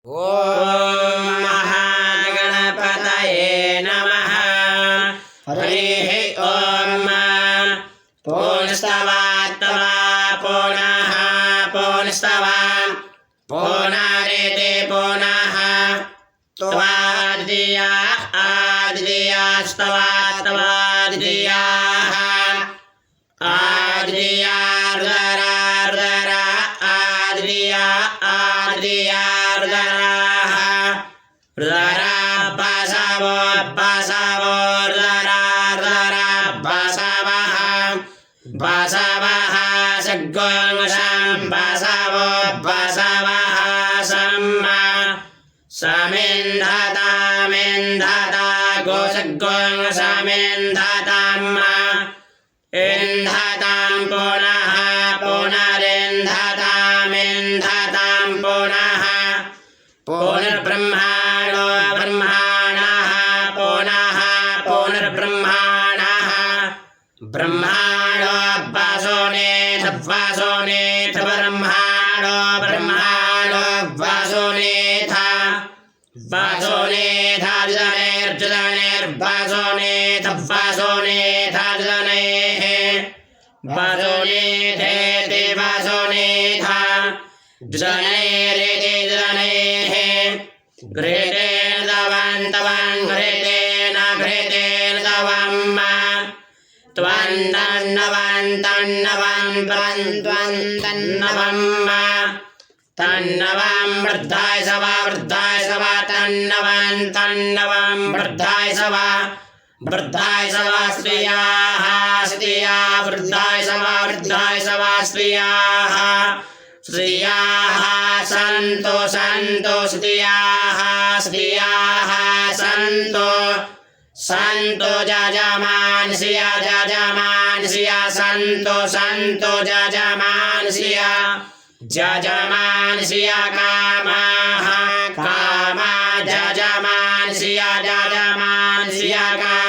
ॐ महागणपतये नमः। हरिः ॐ पूर्णस्तवात्तवा पुनः पूर्णस्तवा पुनरिति पुनः त्वाद्रिया आद्रियास्तवात्तवाद्रियाः आद्रियार्दरार्दरा आद्रिया आद्रियार्दराः र्दरा बसवो बसवोर्दरार्दरा बसवः बसवः सद्गुंसं बसवो बसवः सम्मा समिन्धतामिन्धता गोसद्गुंसमिन्धताम् इन्धतां पुनः पुनरिन्धतामिन्धतां पुनः पुनर्ब्रह्माणो ब्रह्माणः पुनः पुनर्ब्रह्माणः ब्रह्माणो वसुनेथ वसुनेथ ब्रह्माणो ब्रह्माणो वसुनेथ वसुनेथार्जुनेर्जुनेर्वसुनेथ वसुनेथार्जुनेः वसुनेथेति वसुनेथ जनैरिति जनैः घृतेन दवन्तवन् घृतेन घृतेन दवम् त्वन्तन्नवन् तन्नवन् त्वन्तन्नवम् तन्नवं वृद्धाय सवा तन्नवन् तन्नवं वृद्धाय सवा स्त्रियाः स्त्रिया वृद्धाय सवा स्त्रियाः स्त्रियाः सन्तु सन्तु स्त्रियाः स्त्रियाः सन्तु सन्तु जजमानस्या जजमानस्या सन्तु सन्तु जजमानस्या जजमानस्या कामाः कामा जजमानस्या जजमानस्या कामाः